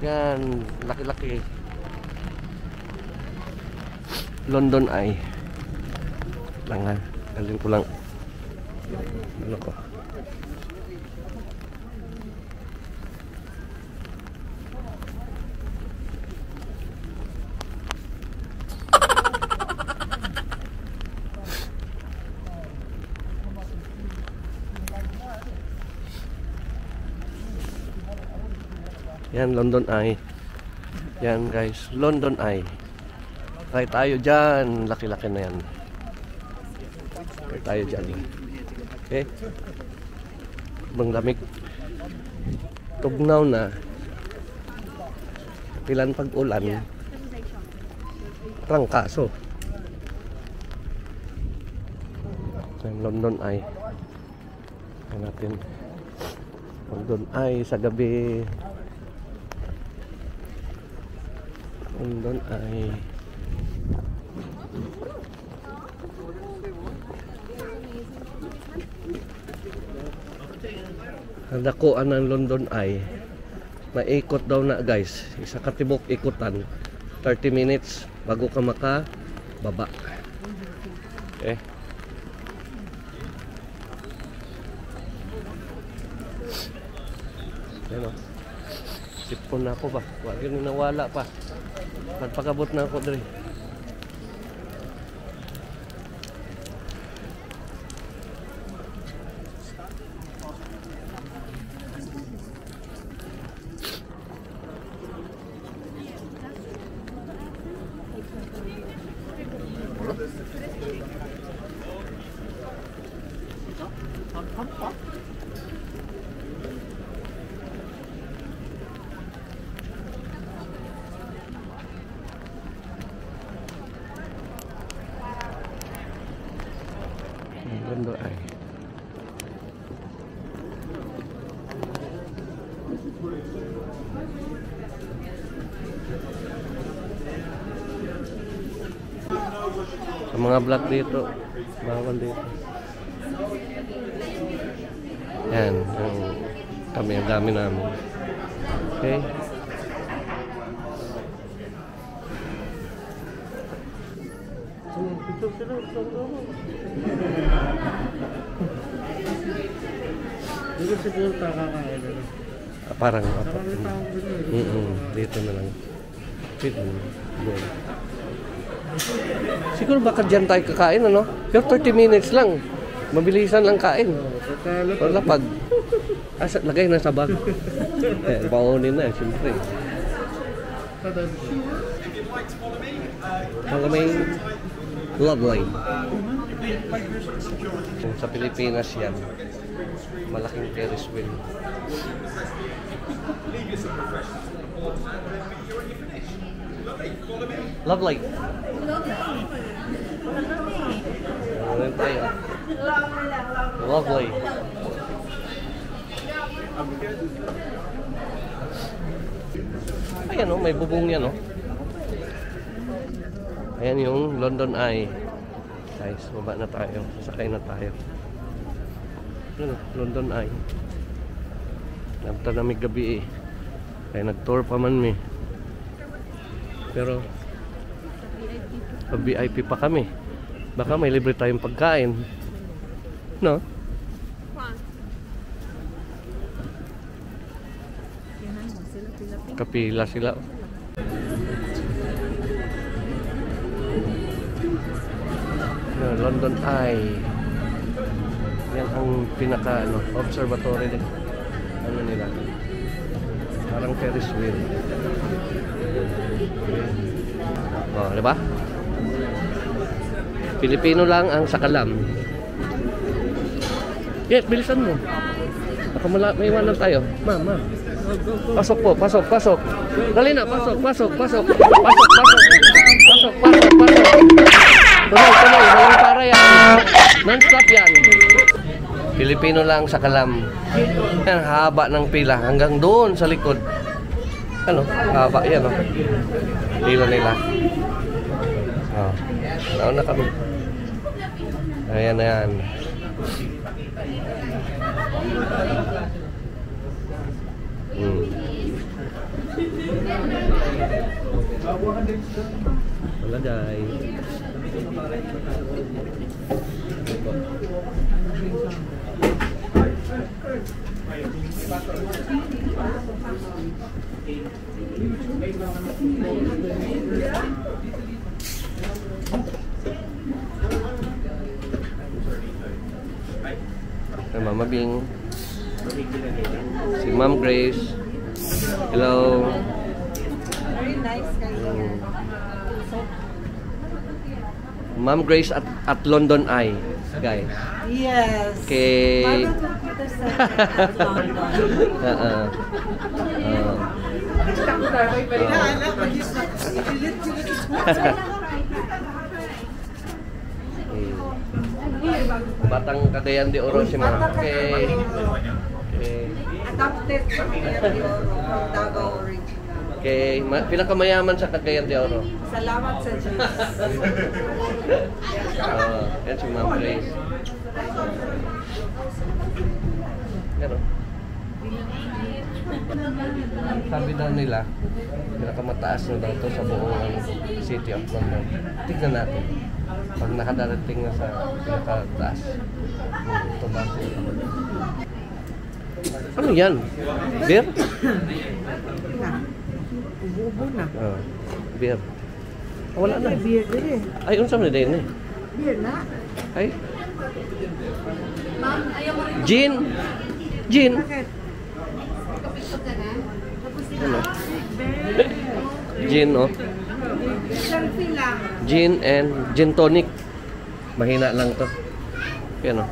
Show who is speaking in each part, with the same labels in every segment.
Speaker 1: Yan, laki-laki. London Eye. Langan, galing ko lang. Ano ko? Yan, London Eye. Yan guys, London Eye. Try tayo dyan. Laki-laki na yan. Try tayo dyan. Okay? Bang lamig. Tugnaw na. Pilan pag-ulan. Trangkaso. Yan, London Eye. Yan natin. London Eye sa gabi. London Eye. Dakuan ng London Eye. Maikot daw na guys. Isa katibok ikutan. 30 minutes bago ka makababa. Okay. Ano? Sipon na ako ba? Wag yun nawala pa. Magpakabot na ako dre. London Eye. Sa mga vlog dito, bawal dito. Yan, kami ang dami namin. Okay.
Speaker 2: Dito siguro kakakain na.
Speaker 1: Parang apa. Dito na lang. Siguro baka dyan tayo kakain, ano? Pero 30 minutes lang. Mabilisan lang kain. Wala pag lagay na sa bag. Paunin na, siyempre. Malamay lovely. Sa Pilipinas yan. Malaking Ferris wheel. Lovely. Ano tayo? Lovely. Ayan o, may bubong yan o. Ayan yung London Eye. Guys, baba na tayo. Sakay na tayo. London Eye. Nagtanamig gabi eh. Kaya nag-tour pa man mi. Pero VIP pa kami. Baka may libre tayong pagkain. No? Kapila sila. London Eye. Yan ang pinaka observatory din. Ano nila? Parang Ferris wheel. Oh, di ba? Pilipino lang ang sakalam. Yes, bilisan mo. Baka may iwanan tayo. Ma'am. Pasok po, pasok. Dali na, pasok. Pasok. Tuloy, walang para yan. Non-stop yan. Pilipino lang sa kalam. Yan, haba ng pila hanggang doon sa likod. Ano? Haba yan, oh. Pila nila. Oh. Nauna kami. Ayan na yan. Wala guys. Mama Bing, si Ma'am Grace. Hello.
Speaker 3: Very nice guys.
Speaker 1: Ma'am Grace at London Eye, guys.
Speaker 3: Yes.
Speaker 1: Okay. Batang Cagayan de Oro si Ma'am. Okay. Okay.
Speaker 3: Adopted from Davao Original.
Speaker 1: Okay. Pinakamayaman sa Cagayan de Oro.
Speaker 3: Salamat sa Diyos.
Speaker 1: Yan si Ma'am Grace. Pero, sabi daw nila, pinakamataas na daw ito sa buong City of London. Tignan natin. Pag nakadarating na sa pinakataas. Ito ba? Ano yan? Beer?
Speaker 3: Ubo na.
Speaker 1: Beer. Wala na.
Speaker 3: Beer din eh.
Speaker 1: Ay, unsa man din eh.
Speaker 3: Beer na.
Speaker 1: Ay. Gin. Gin.
Speaker 3: Bakit?
Speaker 1: Ano? Gin, oh.
Speaker 3: Isang pila.
Speaker 1: Gin and gin tonic. Mahina lang to. Yan, oh.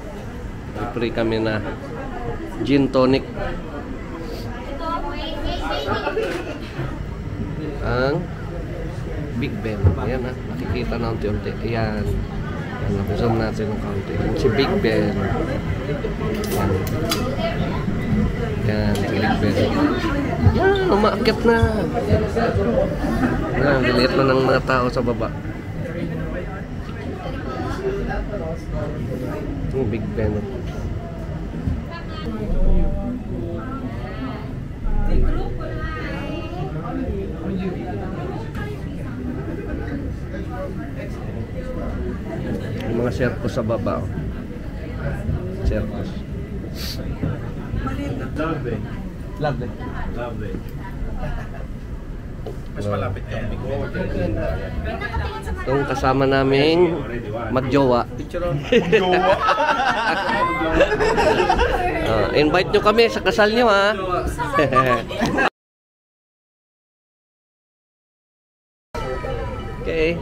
Speaker 1: Free kami na gin tonic. Ang Big Ben. Ayan, ah. Nakikita na unti-unti. Ayan. Ayan, zoom natin ng kaunti. Yan si Big Ben. Yan. Yan, si Big Ben. Yan, umaakit na. Yan, diliit na ng mga tao sa baba. Yung Big Ben. Yung mga circus sa baba. Oh. Circus.
Speaker 4: Lovely.
Speaker 1: Lovely.
Speaker 4: Lovely. Mas malapit ka.
Speaker 1: Itong kasama naming magjowa.
Speaker 4: Jowa.
Speaker 1: Invite nyo kami sa kasal nyo, ha. Okay.